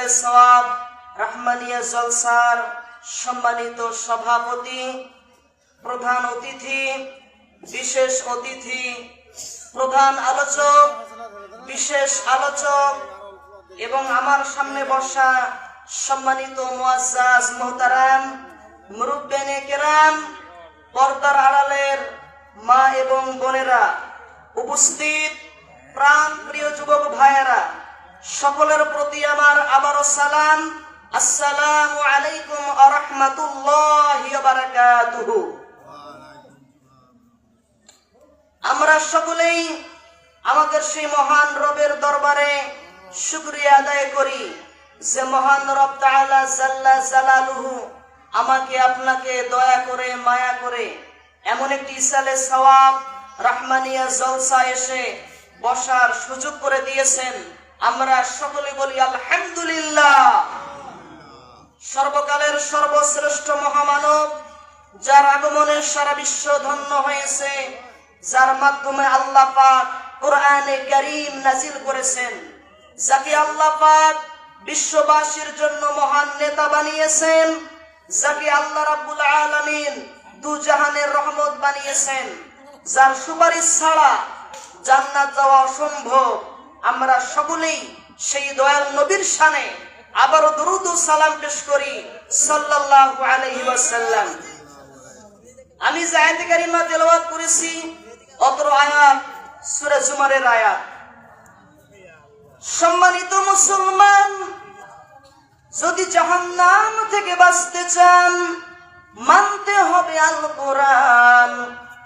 ইসালে সওয়াব রাহমানিয়া জলসার সম্মানিত সভাপতি, প্রধান অতিথি, বিশেষ অতিথি, প্রধান আলোচক, বিশেষ আলোচক এবং আমার সামনে বসা সম্মানিত মুআজ্জাজ মুহতারাম মুরব্বিয়ানে কেরাম, পর্দার আড়ালের মা এবং বোনেরা, উপস্থিত প্রাণ প্রিয় যুবক ভাইয়েরা, সকলের প্রতি আমার আবারও সালাম। আসসালামু আলাইকুম ওয়া রাহমাতুল্লাহি ওয়া বারাকাতুহু। আমরা সকলেই আমাদের সেই মহান রবের দরবারে শুকরিয়া আদায় করি যে মহান রব তাআলা জাল্লা জালালুহু আমাকে আপনাকে দয়া করে মায়া করে এমন একটি ইসালে সওয়াব রাহমানিয়া জলসা এসে বসার সুযোগ করে দিয়েছেন। আমরা সকলে বলি আলহামদুলিল্লাহ। সর্বকালের সর্বশ্রেষ্ঠ মহামানব, যার আগমনে সারা বিশ্ব ধন্য হয়েছে, যার মাধ্যমে আল্লাহ পাক কোরআনে কারীম নাজিল করেছেন, যাকে আল্লাহ পাক বিশ্ববাসীর জন্য মহান নেতা বানিয়েছেন, যাকে আল্লাহ রাব্বুল আলামিন দু জাহানের রহমত বানিয়েছেন, যার সুপারিশ ছাড়া জান্নাত যাওয়া অসম্ভব। আমরা সকলেই সেই দয়াল নবীর শানে আবারও দরুদ ও সালাম পেশ করি সাল্লাল্লাহু আলাইহি ওয়াসাল্লাম। আমি যে আয়াতে কারিমা তেলাওয়াত করেছি অত্র আয়াত সূরা জুমারের আয়াত। সম্মানিত মুসলমান, যদি জাহান্নাম থেকে বাঁচতে চান মানতে হবে আল কোরআন,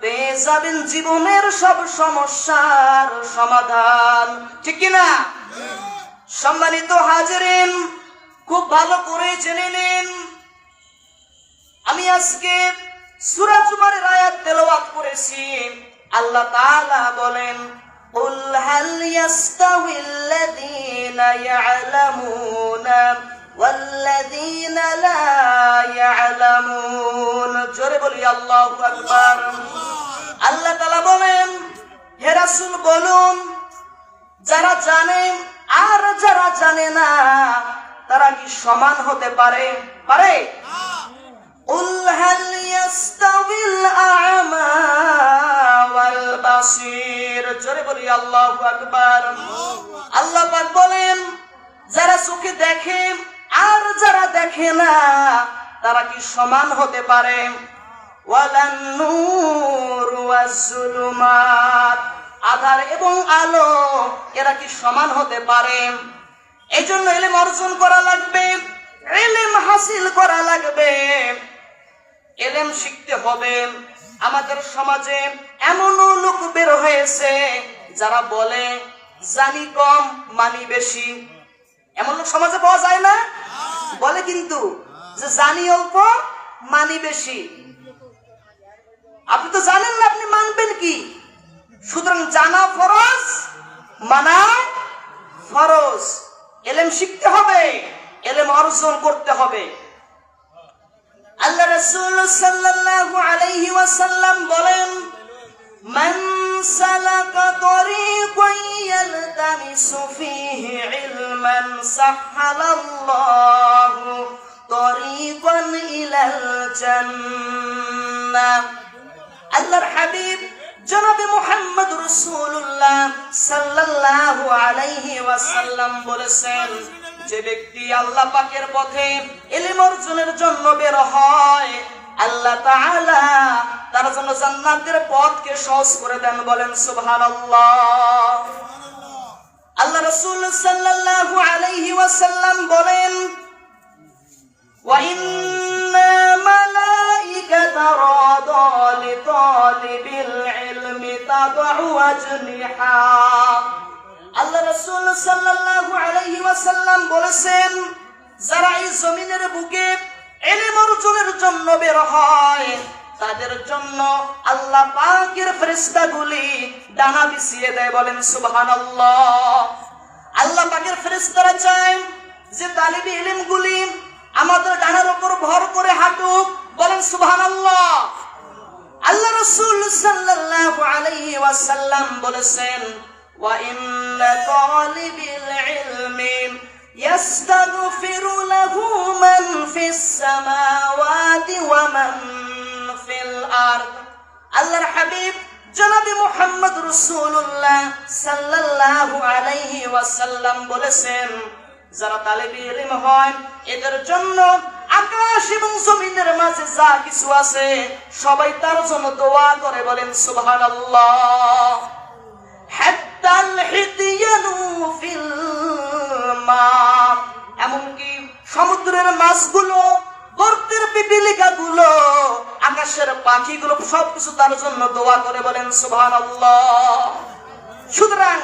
পেয়ে যাবেন জীবনের সব সমস্যার সমাধান। ঠিক কিনা? সম্মানিত হাজিরিন, খুব ভালো করে জেনে নিন, আমি আজকে সূরা জুমারের আয়াত তেলাওয়াত করেছি। আল্লাহ তাআলা বলেন, কুল হাল ইয়াস্তাউিল্লাযীনা ইয়ালামুনা ওয়াল্লাযীনা লা ইয়ালামুন। জোরে বলি আল্লাহু আকবার। আল্লাহ তাআলা বলেন, হে রাসূল বলুন, যারা জানে আর যারা জানে না তারা কি সমান হতে পারে? পারে? কুল হাল ইয়াস্তাউিল আ'মা ওয়াল বাসীর। জোরে বলি আল্লাহু আকবার। আল্লাহ পাক বলেন, যারা চোখে দেখে আর যারা দেখে না তারা কি সমান হতে পারে? ওয়ালান নূর ওয়াজ যুলুমাত, আধার এবং আলো এরা কি সমান হতে পারে? এই জন্য ইলম অর্জন করা লাগবে, ইলম হাসিল করা লাগবে, ইলম শিখতে হবে। আমাদের সমাজে এমনও লোক বের হয়েছে যারা বলে জানি কম মানি বেশি। এমন লোক সমাজে পাওয়া যায় না? বলে কিন্তু যে জানি অল্প মানি বেশি। আপনি তো জানেন না, আপনি মানবেন কি? সুতরাং জানা ফরজ, মানা ফরজ। ইলম শিখতে হবে, ইলম অর্জন করতে হবে। আল্লাহ রাসূল সাল্লাল্লাহু আলাইহি ওয়াসাল্লাম বলেন, মান সালাকা তরিকান ইয়ালতামিসু ফীহি ইলমান সাহহালাল্লাহু তরিকান ইলাল জান্নাহ। আল্লাহর হাবিব জনাবে মুহাম্মদ রাসূলুল্লাহ সাল্লাল্লাহু আলাইহি ওয়াসাল্লাম বলেছেন, যে ব্যক্তি আল্লাহ পাকের পথে ইলম অর্জনের জন্য বের হয়, আল্লাহ তাআলা তার জন্য জান্নাতের পথকে সহজ করে দেন। বলেন সুবহানাল্লাহ। আল্লাহ রাসূল সাল্লাল্লাহু আলাইহি ওয়াসাল্লাম বলেন, ওয়া ইন্না মালাইকাতা রাদা লিতালিবিল ইলমি তাদউ আজনিহা। আল্লাহ রাসূল সাল্লাল্লাহু আলাইহি ওয়াসাল্লাম বলেছেন, যারা এই জমিনের বুকে ইলম অর্জনের জন্য বের হয় তাদের জন্য আল্লাহ পাকের ফেরেশতাগুলি ডানা বিছিয়ে দেয়। বলেন সুবহানাল্লাহ। আল্লাহ পাকের ফেরেশতারা চায় যে তালিবী ইলমগুলি আমাদের ডানার উপর ভর করে হাঁটুক। বলেন সুবহানাল্লাহ। আল্লাহ রাসূল সাল্লাল্লাহু আলাইহি ওয়াসাল্লাম বলেছেন, ওয়া ইন্না তালিবিল ইলমি ইয়াস্তাগফিরু লাহু মান ফিস সামাওয়াতি ওয়া মান ফিল আরদ। আল্লাহর হাবিব জনাবে মুহাম্মদ রাসূলুল্লাহ সাল্লাল্লাহু আলাইহি ওয়াসাল্লাম বলেছেন, যারা তালেবে ইলম হয় এদের জন্য আকাশ এবং জমিনের মাঝে যা কিছু আছে সবাই তার জন্য দোয়া করে, বলেন সুবহানাল্লাহ। হাত্তাল হিতিয়ানু ফিল মা, এমনকি সমুদ্রের মাছগুলো, গর্তের পিপিলিকাগুলো, আকাশের পাখিগুলো সবকিছু তার জন্য দোয়া করে, বলেন সুবহানাল্লাহ। সুতরাং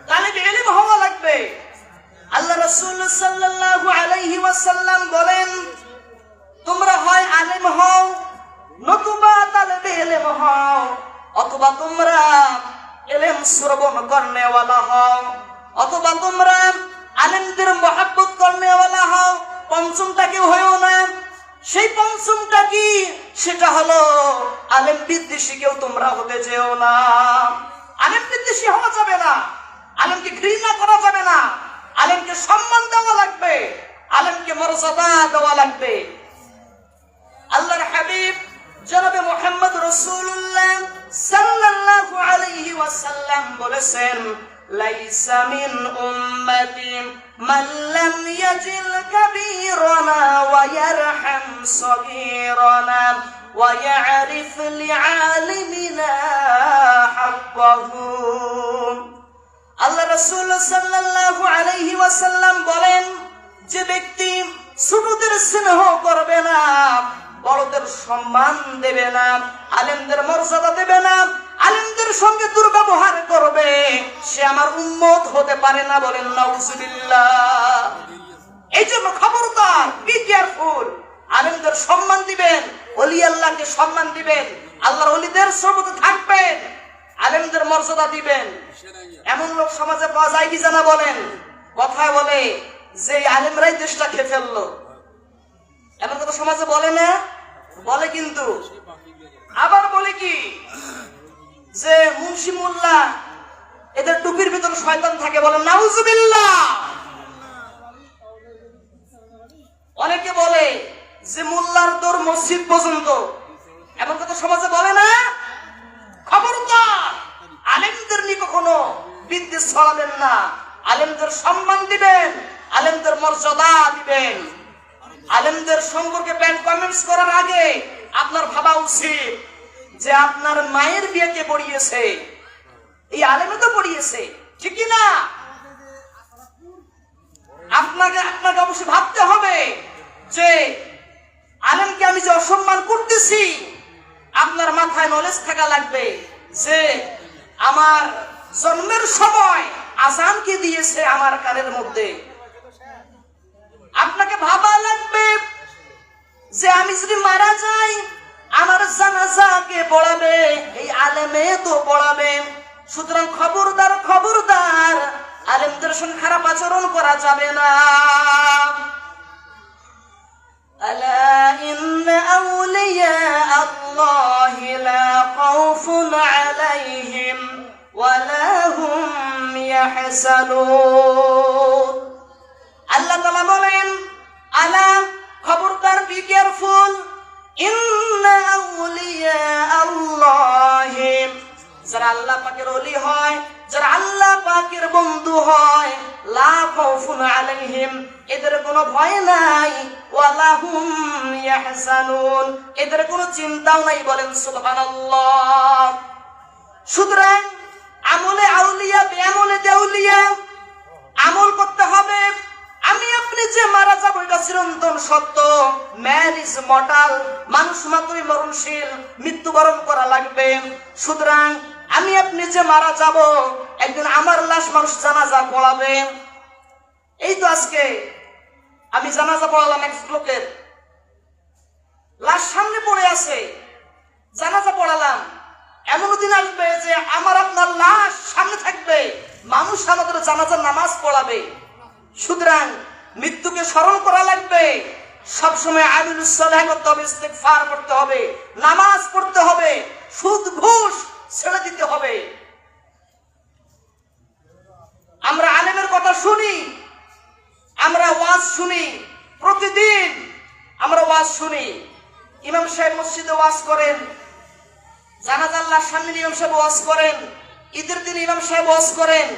তালেবে ইলম হওয়া লাগবে। আল্লাহ রাসূল সাল্লাল্লাহু আলাইহি ওয়াসাল্লাম বলেন, তোমরা হয় আলেম হও নতুবা তালেবে ইলম হও, অথবা তোমরা ইলম শ্রবণ করনেওয়ালা হও, অথবা তোমরা আলেমদের মহব্বত করনেওয়ালা হও। পঞ্চমটা কেউ হয়েও না। সেই পঞ্চমটা কি? সেটা হলো আলেম বিদ্বেষী কেউ তোমরা হতে যেও না। আলেম বিদ্বেষী হওয়া যাবে না, আলেমকে ঘৃণা করা যাবে না, আলেমকে সম্মান দেওয়া লাগবে, আলেমকে মর্যাদা দেওয়া লাগবে। আল্লাহর হাবিব জনাবে মুহাম্মদ রাসূলুল্লাহ সাল্লাল্লাহু আলাইহি ওয়াসাল্লাম বলেছেন, লাইসা মিন উম্মতি মান লাম ইয়াজিল কাবীরানা ওয়া ইয়ারহাম সগীরানা ওয়া ইয়ারিফ লিআলিমিনা হাক্কাহু। আল্লাহ রাসূল সাল্লাল্লাহু আলাইহি ওয়াসাল্লাম বলেন, যে ব্যক্তি ছোটদের স্নেহ করবে না, বড়দের সম্মান দেবে না, আলেমদের মর্যাদা দেবে না, আলেমদের সঙ্গে দুর্ব্যবহার করবে, সে আমার উম্মত হতে পারে না, বলেন নাউজুবিল্লাহ। এই জন্য খবরদার, বি কেয়ারফুল। আলেমদের সম্মান দিবেন, ওলি আল্লাহকে সম্মান দিবেন, আল্লাহর ওলিদের সহবতে থাকবেন, আলেমদের মর্যাদা দিবেন। এমন লোক সমাজে পাওয়া যায় কি জানা? বলেন, কথায় বলে যে আলেমরাই দেশটা খেয়ে ফেললো, এমন কথা সমাজে বলে না? বলে। কিন্তু আবার বলে কি যে মুন্সি মোল্লা এদের টুপির ভিতর শয়তান থাকে, বলেন নাউজুবিল্লাহ। অনেকে বলে যে মোল্লার দৌড় মসজিদ পর্যন্ত, এমন কথা সমাজে বলে না? খবরদার, আলেমদের নিয়ে কখনো বিদ্বেষ ছড়াবেন না, আলেমদের সম্মান দিবেন, আলেমদের মর্যাদা দিবেন। আলেমদের সম্পর্কে ব্যাড কমেন্টস করার আগে আপনার ভাবা উচিত যে আপনার মায়ের বিয়ে কে পড়িয়েছে? এই আলেমে তো পড়িয়েছে, ঠিক কি না? আপনাকে অবশ্যই ভাবতে হবে যে আলেমকে আমি যে অসম্মান করতেছি, আপনার মাথায় নলেজ থাকা লাগবে যে আমার জন্মের সময় আযান কে দিয়েছে আমার কানের মধ্যে। আপনাকে ভাবা লাগবে যে আমি যদি মারা যাই আমার জানাজা কে পড়াবে? এই আলেমে তো পড়াবে। সুতরাং খবরদার, খবরদার, আলেমদের সঙ্গে খারাপ আচরণ করা যাবে না। আলা ইন্না আউলিয়া আল্লাহি লা খাউফুন আলাইহিম ওয়া লা হুম ইয়াহজানুন। আল্লাহ তাআলা বলেন, আলা, খবরদার, বি কেয়ারফুল, ইন্না আউলিয়া আল্লাহি, যারা আল্লাহ পাকের ওলি হয়, যারা আল্লাহ পাকের বন্ধু হয়, লা খাউফুন আলাইহিম, এদের কোনো ভয় নাই, ওয়া লা হুম ইয়াহজানুন, এদের কোনো চিন্তাও নাই, বলেন সুবহানাল্লাহ। সুতরাং আমলে আউলিয়া বেআমলে দেউলিয়া, আমল করতে হবে। আমি আপনি যে মারা যাবো এটা চিরন্তন সত্য। ম্যান ইজ মর্টাল, মানুষ মাত্রই মরণশীল, মৃত্যুবরণ করা লাগবে। সুতরাং আমি আপনি যে মারা যাব, একদিন আমার লাশ মানুষ জানাজা পড়াবে। এই তো আজকে আমি জানাজা পড়ালাম, এক লোকের লাশ সামনে পড়ে আছে, জানাজা পড়ালাম। এমন দিন আসবে যে আমার আপনার লাশ সামনে থাকবে, মানুষ আমাদের জানাজার নামাজ পড়াবে। সুতরাং মৃত্যুকে স্মরণ করা লাগবে, সবসময় আমিলুস সালেহ করতে হবে, ইস্তিগফার করতে হবে, নামাজ পড়তে হবে, সুদ ঘুষ ছেড়ে দিতে হবে। আমরা আলেমের কথা শুনি, আমরা শুনি। ইমাম সাহেব মসজিদে ওয়াজ করেন, জানাজার লাশ সামনে ইমাম সাহেব ওয়াজ করেন, ঈদের দিন ইমাম সাহেব ওয়াজ করেন,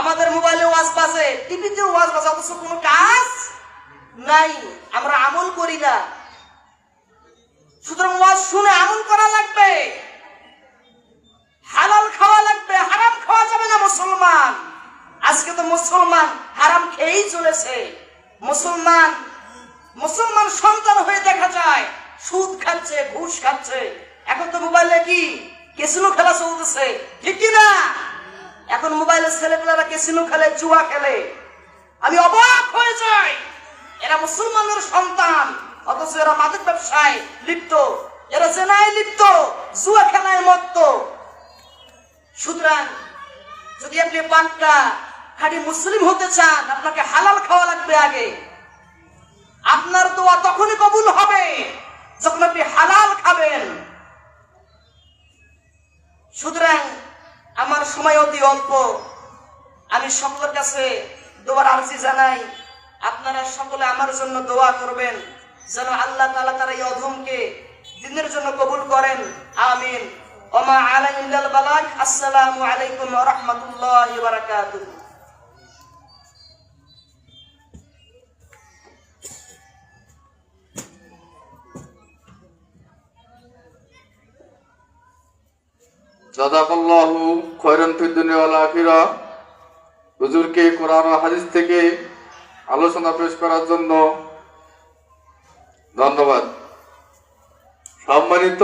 আমাদের মোবাইলে ওয়াজ বাজে, টিভিতে ওয়াজ বাজে, অথচ কোনো কাজ নাই, আমরা আমল করি না। সুতরাং ওয়াজ শুনে আমল করা লাগবে, হালাল খাওয়া লাগবে, হারাম খাওয়া যাবে না। মুসলমান আজকে তো মুসলমান হারাম খেয়েই চলেছে। মুসলমান সন্তান হয়ে দেখা যায় সুদ খাচ্ছে, ঘুষ খাচ্ছে। এখন তো মোবাইলে কি ক্যাসিনো খেলা চলতেছে, ঠিক কি না? এখন মোবাইলের ছেলেপেলেরা ক্যাসিনো খেলে, জুয়া খেলে। আমি অবাক হয়ে যাই, এরা মুসলমানের সন্তান, অথচ এরা মাদক ব্যবসায় লিপ্ত, এরা জেনায় লিপ্ত, জুয়া খেলায় মত্ত। সুতরাং যদি আপনি পাক্কা খাঁটি মুসলিম হতে চান, আপনাকে হালাল খাওয়া লাগবে আগে। আপনার দোয়া তখনই কবুল হবে যখন আপনি হালাল খাবেন। সুতরাং আমার সময় অতি অল্প, আমি সকলের কাছে দোয়ার আরজি জানাই, আপনারা সকলে আমার জন্য দোয়া করবেন যেন আল্লাহ তাআলা তার এই অধমকে দিনের জন্য কবুল করেন। আমিন। ওমা আলাইনা ইল্লাল বালাগ। আসসালামু আলাইকুম ওয়া রাহমাতুল্লাহি ওয়া বারাকাতুহু। জাযাকাল্লাহু খায়রান ফিদ দুনিয়া ওয়াল আখিরাহ। হুজুরকে কোরআন ও হাদিস থেকে আলোচনা পেশ করার জন্য ধন্যবাদ। সম্মানিত